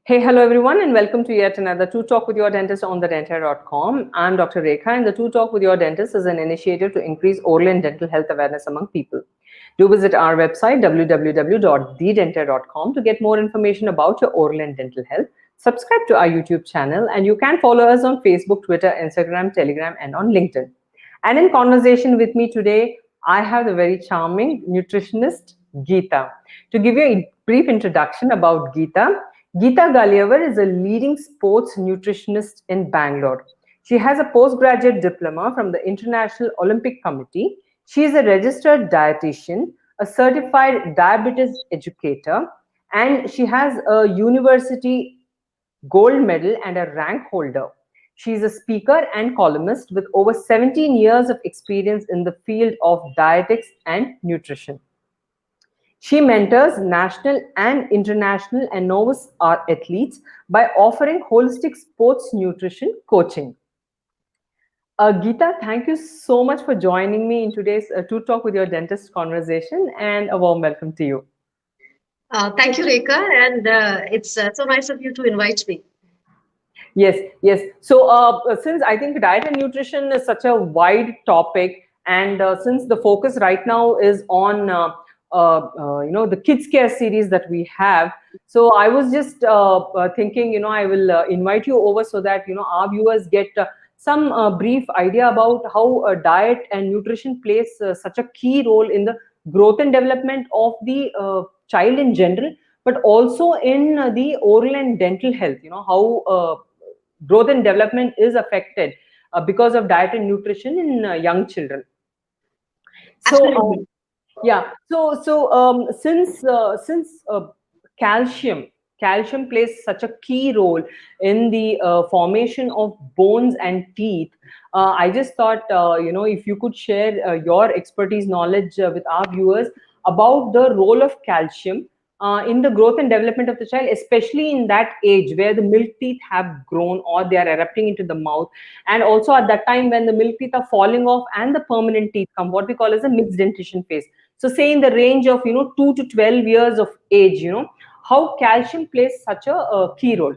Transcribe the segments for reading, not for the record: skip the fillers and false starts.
Hey, hello everyone, and welcome to yet another To Talk with Your Dentist on thedentaire.com. I'm Dr. Rekha, and the To Talk with Your Dentist is an initiative to increase oral and dental health awareness among people. Do visit our website www.thedentaire.com to get more information about your oral and dental health. Subscribe to our YouTube channel, and you can follow us on Facebook, Twitter, Instagram, Telegram, and on LinkedIn. And in conversation with me today, I have the very charming nutritionist Geetha. To give you a brief introduction about Geetha, Geetha Ghaliyavar is a leading sports nutritionist in Bangalore. She has a postgraduate diploma from the International Olympic Committee. She is a registered dietitian, a certified diabetes educator, and she has a university gold medal and a rank holder. She is a speaker and columnist with over 17 years of experience in the field of dietetics and nutrition. She mentors national and international and novice athletes by offering holistic sports nutrition coaching. Geetha, thank you so much for joining me in today's To Talk with Your Dentist conversation, and a warm welcome to you. Thank you, Rekha, and it's so nice of you to invite me. Yes, yes. So, since I think diet and nutrition is such a wide topic, and since the focus right now is on the kids care series that we have, so I was just thinking, I will invite you over so that our viewers get some brief idea about how diet and nutrition plays such a key role in the growth and development of the child in general, but also in the oral and dental health. How growth and development is affected because of diet and nutrition in young children. So, Absolutely. yeah. So since calcium plays such a key role in the formation of bones and teeth. I just thought, if you could share your expertise knowledge with our viewers about the role of calcium in the growth and development of the child, especially in that age where the milk teeth have grown or they are erupting into the mouth, and also at that time when the milk teeth are falling off and the permanent teeth come, what we call as a mixed dentition phase. So, say in the range of 2 to 12 years of age, how calcium plays such a key role.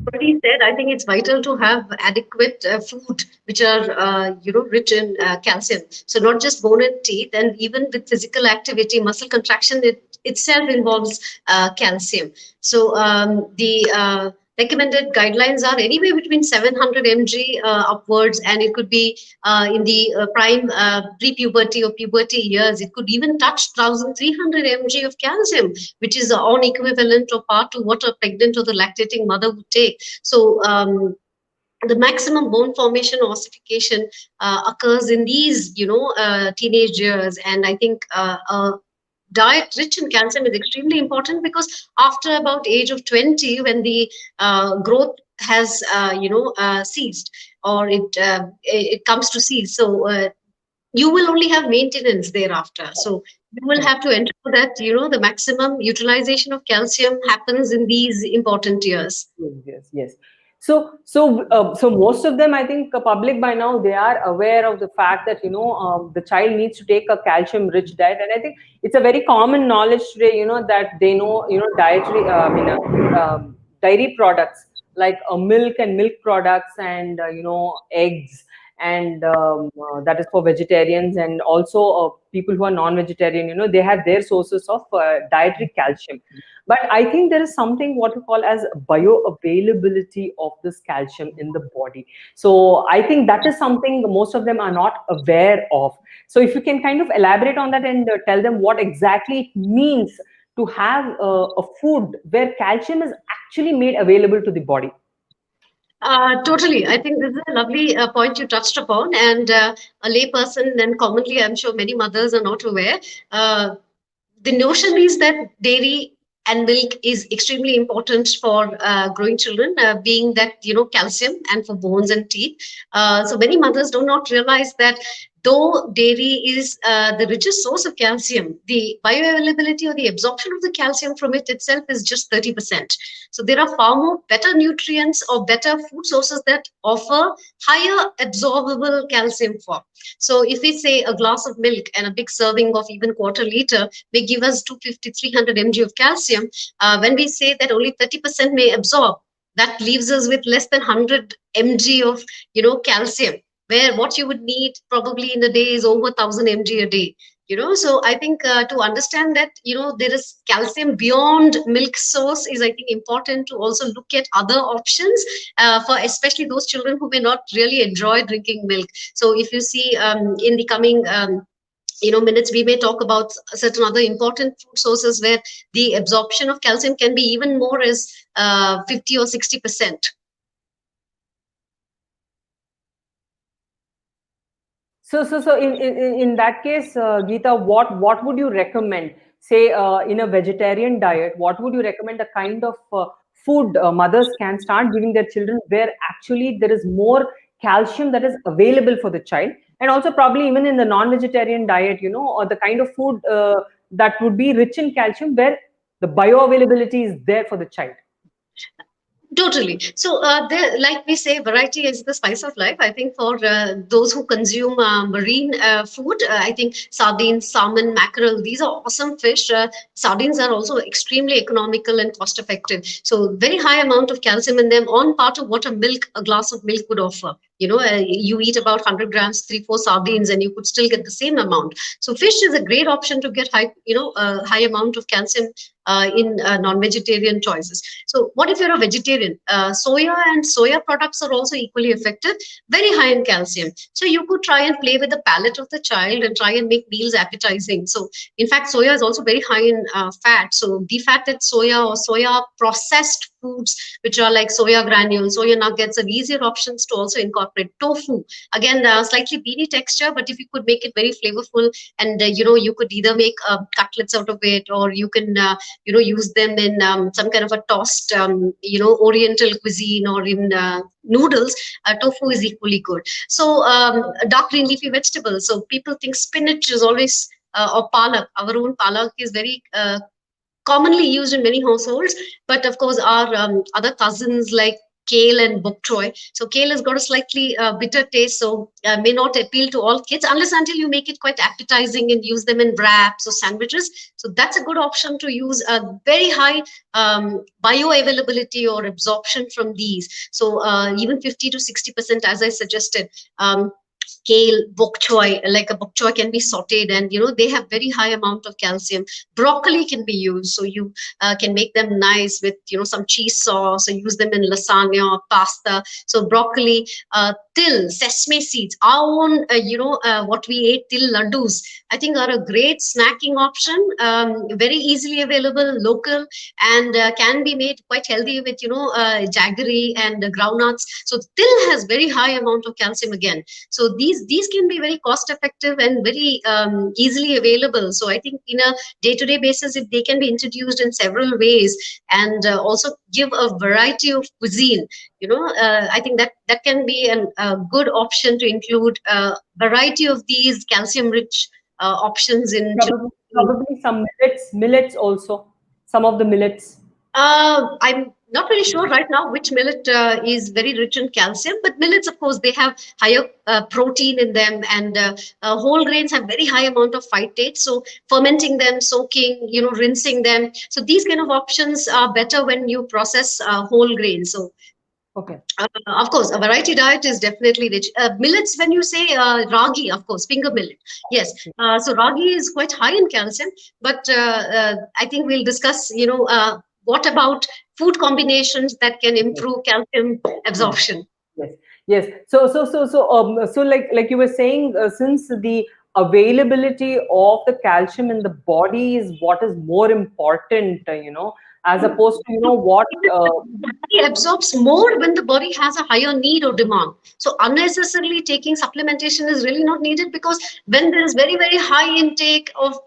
Already said, I think it's vital to have adequate food which are, rich in calcium. So not just bone and teeth, and even with physical activity, muscle contraction, it itself involves calcium. So the recommended guidelines are anywhere between 700 mg upwards, and it could be in the prime pre-puberty or puberty years. It could even touch 1,300 mg of calcium, which is on equivalent or par to what a pregnant or the lactating mother would take. So the maximum bone formation or ossification occurs in these, teenage years, and I think diet rich in calcium is extremely important, because after about age of 20, when the growth has ceased, or it comes to cease, so you will only have maintenance thereafter. So you will have to ensure that the maximum utilization of calcium happens in these important years. Yes, yes, yes. So most of them, I think, public by now, they are aware of the fact that the child needs to take a calcium-rich diet, and I think it's a very common knowledge today. That they know dietary, dairy products like milk and milk products, and eggs, and that is for vegetarians, and also people who are non-vegetarian. They have their sources of dietary calcium. But I think there is something what we call as bioavailability of this calcium in the body. So I think that is something most of them are not aware of. So if you can kind of elaborate on that and tell them what exactly it means to have a food where calcium is actually made available to the body. Totally. I think this is a lovely point you touched upon, and a layperson, and commonly, I'm sure many mothers are not aware. The notion is that dairy and milk is extremely important for growing children, being that calcium, and for bones and teeth. So many mothers do not realize that though dairy is the richest source of calcium, the bioavailability or the absorption of the calcium from it itself is just 30%. So there are far more better nutrients or better food sources that offer higher absorbable calcium form. So if we say a glass of milk and a big serving of even quarter liter may give us 250, 300 mg of calcium, when we say that only 30% may absorb, that leaves us with less than 100 mg of calcium, where what you would need probably in a day is over 1000 mg a day. So I think to understand that there is calcium beyond milk source is, I think, important to also look at other options for especially those children who may not really enjoy drinking milk. So if you see in the coming minutes, we may talk about certain other important food sources where the absorption of calcium can be even more as 50 or 60%. So in that case, Geetha, what would you recommend? Say in a vegetarian diet, what would you recommend the kind of food mothers can start giving their children where actually there is more calcium that is available for the child, and also probably even in the non-vegetarian diet, or the kind of food that would be rich in calcium where the bioavailability is there for the child. Totally. So, like we say, variety is the spice of life. I think for those who consume marine food, I think sardines, salmon, mackerel, these are awesome fish. Sardines are also extremely economical and cost effective. So, very high amount of calcium in them, on par to what a glass of milk would offer. You eat about 100 grams, 3-4 sardines, and you could still get the same amount. So, fish is a great option to get high amount of calcium in non-vegetarian choices. So what if you're a vegetarian? Soya and soya products are also equally effective, very high in calcium. So you could try and play with the palate of the child and try and make meals appetizing. So in fact, soya is also very high in fat. So defatted soya or soya processed foods, which are like soya granules, soya nuggets, are easier options to also incorporate. Tofu, again, slightly beany texture, but if you could make it very flavorful, and you could either make cutlets out of it, or you can use them in some kind of a tossed oriental cuisine, or in noodles. Tofu is equally good. So dark green leafy vegetables, so people think spinach is always or palak. Our own palak is very commonly used in many households, but of course our other cousins like kale and bok choy. So kale has got a slightly bitter taste, so may not appeal to all kids unless until you make it quite appetizing and use them in wraps or sandwiches. So that's a good option to use. A very high bioavailability or absorption from these. So even 50 to 60%, as I suggested. Kale, bok choy, like a bok choy can be sauteed, and they have very high amount of calcium. Broccoli can be used, so you can make them nice with some cheese sauce, or use them in lasagna or pasta. So broccoli, till, sesame seeds, our own what we ate, till laddus, I think are a great snacking option. Very easily available, local, and can be made quite healthy with jaggery and groundnuts. So till has very high amount of calcium again. So these can be very cost effective and very easily available. So I think in a day-to-day basis, if they can be introduced in several ways, and also give a variety of cuisine, I think that can be a good option to include a variety of these calcium rich options in probably some millets also, some of the millets. I'm not really sure right now which millet is very rich in calcium, but millets, of course, they have higher protein in them, and whole grains have very high amount of phytate. So fermenting them, soaking, rinsing them. So these kind of options are better when you process whole grains. So okay. Of course, a variety diet is definitely rich. Millets, when you say ragi, of course, finger millet. Yes. So ragi is quite high in calcium, but I think we'll discuss, what about food combinations that can improve calcium absorption? Yes. So like you were saying, since the availability of the calcium in the body is what is more important, as opposed to what. It absorbs more when the body has a higher need or demand. So unnecessarily taking supplementation is really not needed, because when there is very, very high intake of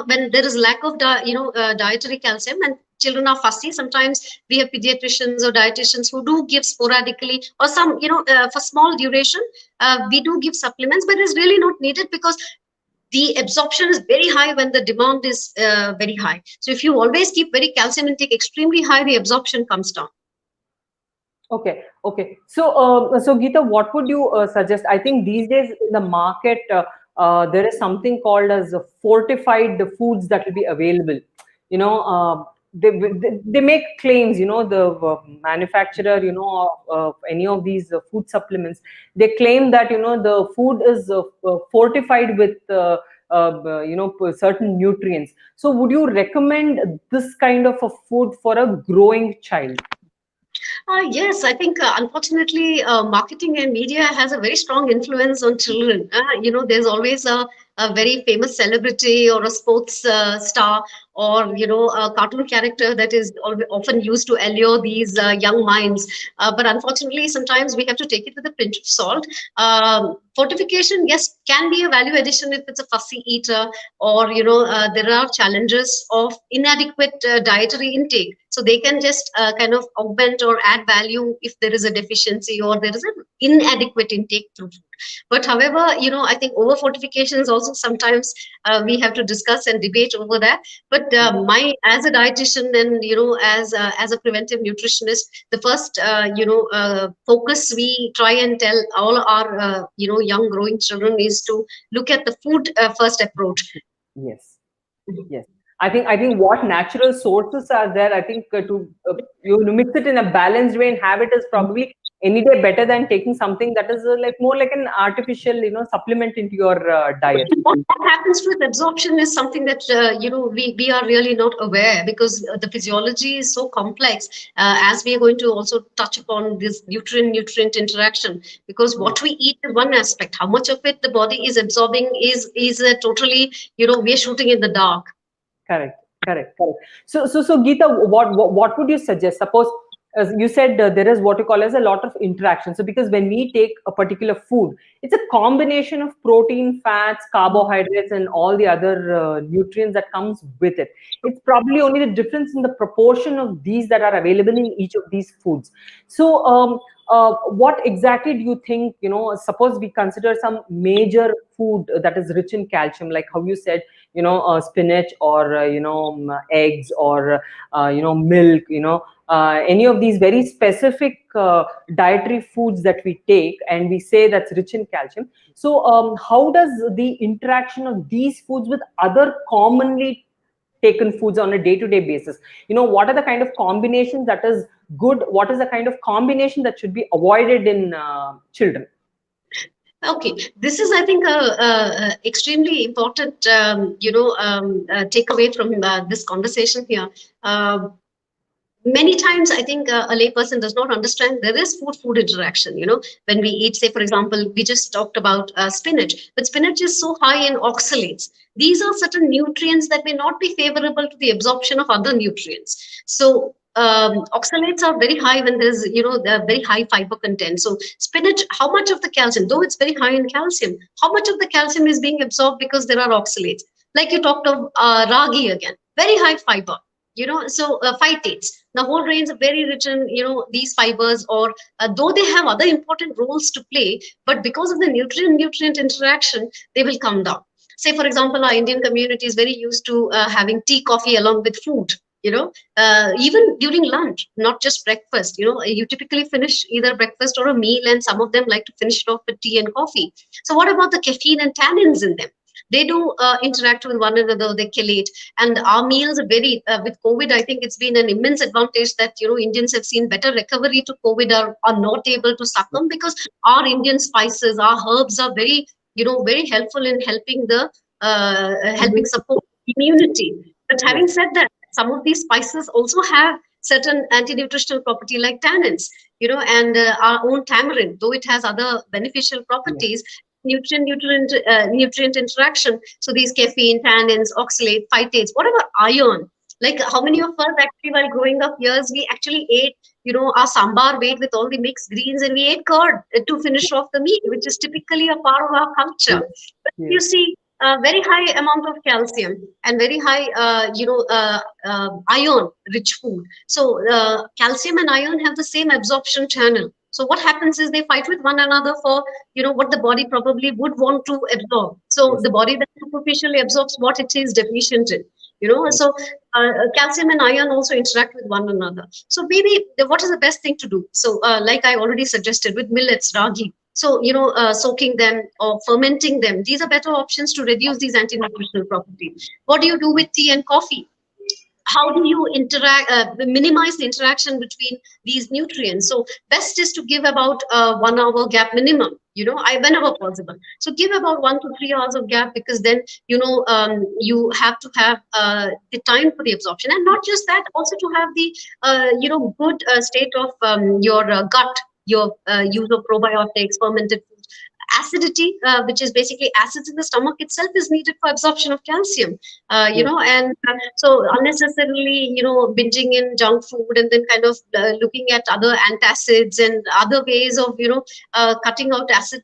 when there is lack of dietary calcium, and children are fussy, sometimes we have pediatricians or dietitians who do give sporadically, or some, for small duration, we do give supplements, but it's really not needed because the absorption is very high when the demand is very high. So if you always keep very calcium intake extremely high, the absorption comes down. Okay, okay. So, Geetha, what would you suggest? I think these days in the market, there is something called as fortified foods that will be available. You know, they make claims. You know, the manufacturer, of any of these food supplements, they claim that the food is fortified with certain nutrients. So, would you recommend this kind of a food for a growing child? Yes, I think unfortunately, marketing and media has a very strong influence on children. There's always a very famous celebrity or a sports star, or a cartoon character that is often used to allure these young minds. But unfortunately, sometimes we have to take it with a pinch of salt. Fortification, yes, can be a value addition if it's a fussy eater, or there are challenges of inadequate dietary intake. So they can just kind of augment or add value if there is a deficiency or there is an inadequate intake through food. But however, I think over fortification is also sometimes we have to discuss and debate over that. But my as a dietitian and as a preventive nutritionist, the first focus we try and tell all our young growing children is to look at the food first approach. Yes, yes. I think what natural sources are there. I think to mix it in a balanced way and have it is probably any day better than taking something that is like more like an artificial, supplement into your diet. What happens with absorption is something that we are really not aware, because the physiology is so complex. As we are going to also touch upon this nutrient interaction, because what we eat is one aspect. How much of it the body is absorbing is totally, we are shooting in the dark. Correct, correct, correct. So Geetha, what would you suggest? Suppose, as you said, there is what you call as a lot of interaction. So because when we take a particular food, it's a combination of protein, fats, carbohydrates, and all the other nutrients that comes with it. It's probably only the difference in the proportion of these that are available in each of these foods. So, what exactly do you think? Suppose we consider some major food that is rich in calcium, like how you said, spinach, or eggs, or milk, any of these very specific dietary foods that we take and we say that's rich in calcium. So how does the interaction of these foods with other commonly taken foods on a day-to-day basis, what are the kind of combinations that is good, what is the kind of combination that should be avoided in children? Okay, this is, I think, a extremely important, takeaway from this conversation here. Many times, I think a layperson does not understand there is food interaction. When we eat, say, for example, we just talked about spinach, but spinach is so high in oxalates. These are certain nutrients that may not be favorable to the absorption of other nutrients. So oxalates are very high when there's the very high fiber content. So spinach, how much of the calcium, though it's very high in calcium, how much of the calcium is being absorbed because there are oxalates? Like you talked of ragi again, very high fiber. So phytates, the whole grains are very rich in these fibers, or though they have other important roles to play, but because of the nutrient interaction, they will come down. Say, for example, our Indian community is very used to having tea, coffee along with food. Even during lunch, not just breakfast. You typically finish either breakfast or a meal, and some of them like to finish it off with tea and coffee. So what about the caffeine and tannins in them? They do interact with one another, they chelate. And our meals are very, with COVID, I think it's been an immense advantage that, Indians have seen better recovery to COVID, are not able to succumb, because our Indian spices, our herbs are very, very helpful in helping helping support immunity. But having said that, some of these spices also have certain anti-nutritional property like tannins, and our own tamarind, though it has other beneficial properties, nutrient interaction. So these caffeine, tannins, oxalate, phytates. What about iron? Like, how many of us actually, while growing up years, we actually ate, our sambar made with all the mixed greens, and we ate curd to finish off the meal, which is typically a part of our culture. But you see, very high amount of calcium and very high iron rich food. So calcium and iron have the same absorption channel. So what happens is they fight with one another for what the body probably would want to absorb. So Yes. the body then superficially absorbs what it is deficient in. Yes. So calcium and iron also interact with one another. So maybe what is the best thing to do? So like I already suggested with millets, ragi, so, soaking them or fermenting them, these are better options to reduce these anti-nutritional properties. What do you do with tea and coffee? How do you minimize the interaction between these nutrients? So best is to give about 1 hour gap minimum, whenever possible. So give about 1 to 3 hours of gap, because then, you have to have the time for the absorption. And not just that, also to have the, good state of your gut, your use of probiotics, fermented foods. Acidity, which is basically acids in the stomach itself, is needed for absorption of calcium. Yes. And so unnecessarily, binging in junk food and then kind of looking at other antacids and other ways of, cutting out acid,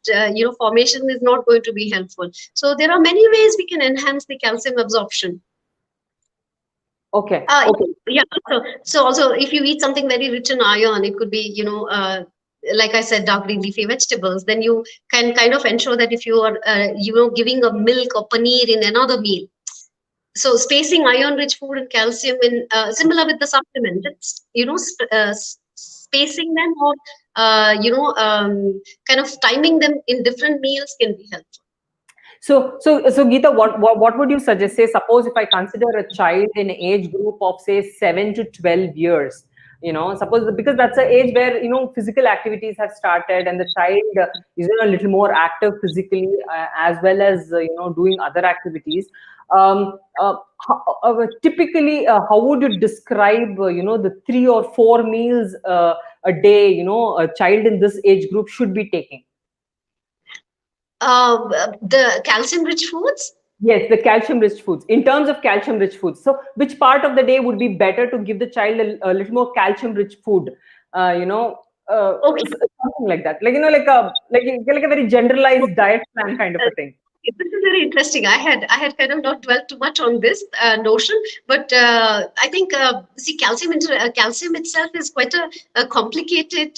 formation is not going to be helpful. So there are many ways we can enhance the calcium absorption. Okay. Okay. Yeah. So also, if you eat something very rich in iron, it could be, like I said, dark green leafy vegetables. Then you can kind of ensure that if you are, giving a milk or paneer in another meal. So spacing iron-rich food and calcium in similar with the supplement. It's spacing them or kind of timing them in different meals can be helpful. So Geetha, what would you suggest? Say, suppose if I consider a child in age group of say 7 to 12 years, suppose, because that's the age where physical activities have started and the child is a little more active physically, as well as doing other activities. Typically, how would you describe the 3 or 4 meals a day a child in this age group should be taking? The calcium-rich foods? Yes, the calcium-rich foods. In terms of calcium-rich foods, so which part of the day would be better to give the child a little more calcium-rich food? Okay. Something like that, like a very generalized diet plan kind of a thing. This is very interesting. I had kind of not dwelt too much on this notion, but I think see, calcium itself is quite a complicated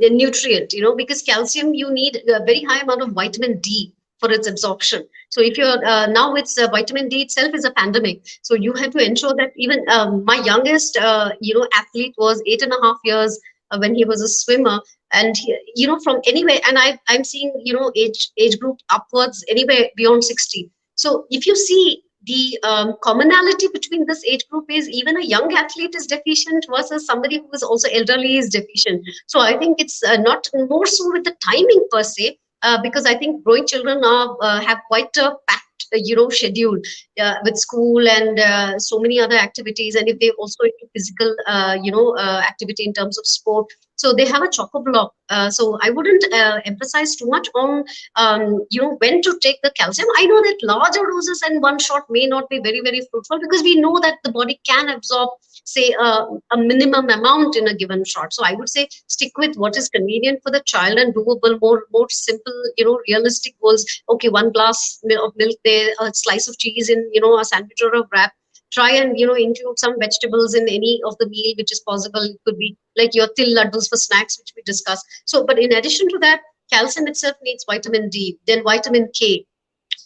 nutrient, because calcium, you need a very high amount of vitamin D for its absorption. So if you're now, it's vitamin D itself is a pandemic, so you have to ensure that even my youngest athlete was 8.5 years when he was a swimmer, and from anywhere, and I'm seeing age group upwards anywhere beyond 60. So if you see the commonality between this age group is even a young athlete is deficient versus somebody who is also elderly is deficient. So I think it's not more so with the timing per se, because I think growing children have quite a packed schedule with school and so many other activities, and if they also into physical activity in terms of sport, so they have a chocker block. So I wouldn't emphasize too much on when to take the calcium. I know that larger doses and one shot may not be very, very fruitful, because we know that the body can absorb, say, a minimum amount in a given shot. So I would say stick with what is convenient for the child and doable, more simple, realistic goals. Okay, 1 glass of milk there, a slice of cheese in a sandwich or a wrap. Try and include some vegetables in any of the meal which is possible. It could be like your til laddus for snacks, which we discussed. So, but in addition to that, calcium itself needs vitamin D, then vitamin K.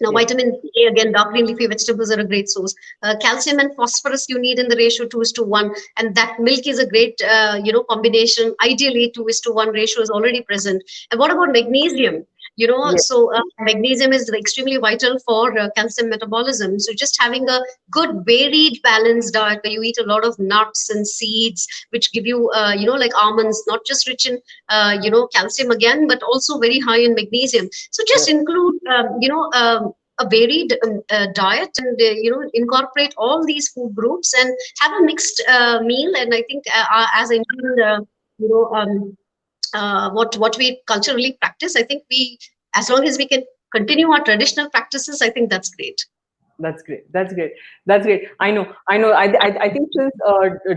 Now, Yes. vitamin K, again, dark green leafy vegetables are a great source. Calcium and phosphorus you need in the ratio 2:1, and that milk is a great, combination. Ideally, 2:1 ratio is already present. And what about magnesium? Yes. So magnesium is extremely vital for calcium metabolism. So just having a good, varied, balanced diet where you eat a lot of nuts and seeds, which give you, like almonds, not just rich in, calcium again, but also very high in magnesium. So just Yes. include, a varied diet, and incorporate all these food groups and have a mixed meal. And I think as Indian, you know um, what we culturally practice, I think as long as we can continue our traditional practices, I think that's great. That's great. That's great. That's great. I know. I think since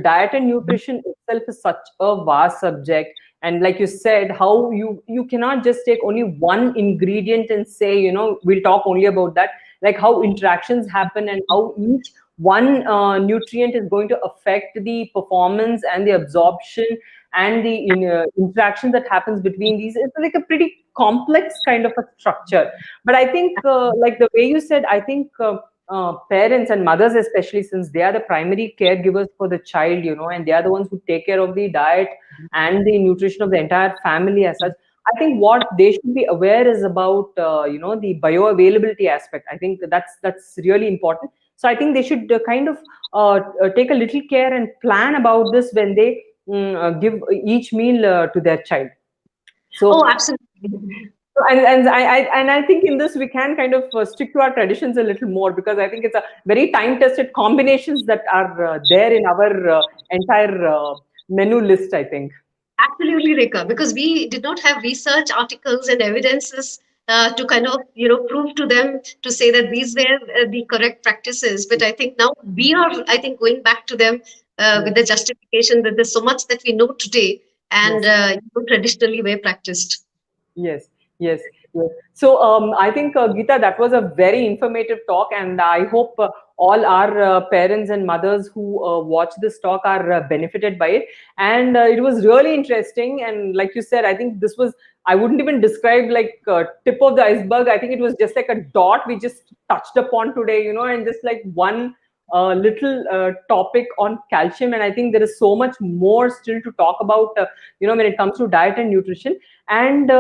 diet and nutrition itself is such a vast subject, and like you said, how you cannot just take only one ingredient and say we'll talk only about that. like how interactions happen and how each one nutrient is going to affect the performance and the absorption and the interaction that happens between these. It's like a pretty complex kind of a structure. But I think, like the way you said, I think parents and mothers, especially, since they are the primary caregivers for the child, and they are the ones who take care of the diet and the nutrition of the entire family as such. I think what they should be aware is about, the bioavailability aspect. I think that's really important. So I think they should kind of take a little care and plan about this when they give each meal to their child. Oh, So, absolutely. and I think in this we can kind of stick to our traditions a little more, because I think it's a very time-tested combinations that are there in our entire menu list, I think. Absolutely, Rekha, because we did not have research articles and evidences to kind of, prove to them to say that these were the correct practices. But I think now we are, I think, going back to them with Yes, the justification that there's so much that we know today and yes. traditionally were practiced. Yes, yes, yes. So I think, Geeta, that was a very informative talk, and I hope all our parents and mothers who watch this talk are benefited by it. And it was really interesting. And like you said, I think this was, I wouldn't even describe like tip of the iceberg. I think it was just like a dot we just touched upon today, and just like one little topic on calcium. And I think there is so much more still to talk about, when it comes to diet and nutrition, and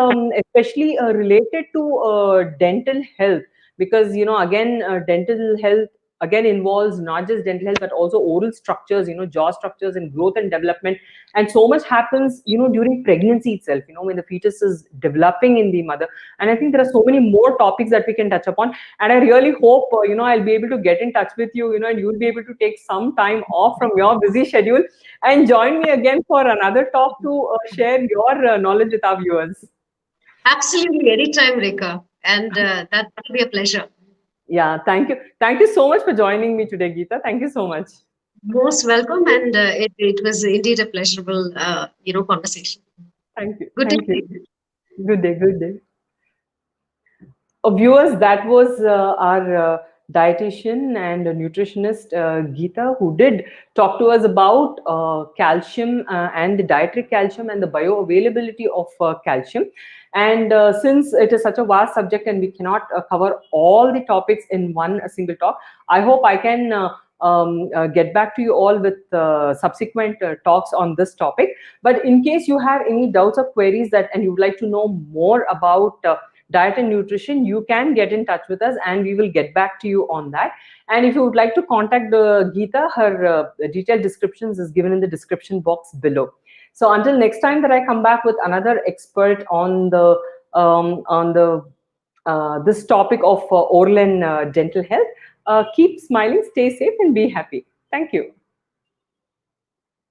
especially related to dental health, because again, dental health again involves not just dental health but also oral structures, jaw structures and growth and development. And so much happens, during pregnancy itself, when the fetus is developing in the mother. And I think there are so many more topics that we can touch upon, and I really hope, I'll be able to get in touch with you, and you'll be able to take some time off from your busy schedule and join me again for another talk to share your knowledge with our viewers. Absolutely, anytime, Rekha. And that will be a pleasure. Yeah, thank you. Thank you so much for joining me today, Geeta. Thank you so much. Most welcome, and it was indeed a pleasurable, conversation. Thank you. Good Thank day. you. Good day. Good day. Viewers, that was our dietitian and nutritionist, Geeta, who did talk to us about calcium and the dietary calcium and the bioavailability of calcium. And since it is such a vast subject and we cannot cover all the topics in one single talk, I hope I can get back to you all with subsequent talks on this topic. But in case you have any doubts or queries that and you'd like to know more about diet and nutrition, you can get in touch with us and we will get back to you on that. And if you would like to contact Geeta, her detailed descriptions is given in the description box below. So until next time that I come back with another expert on the this topic of oral and dental health, keep smiling, stay safe, and be happy. Thank you.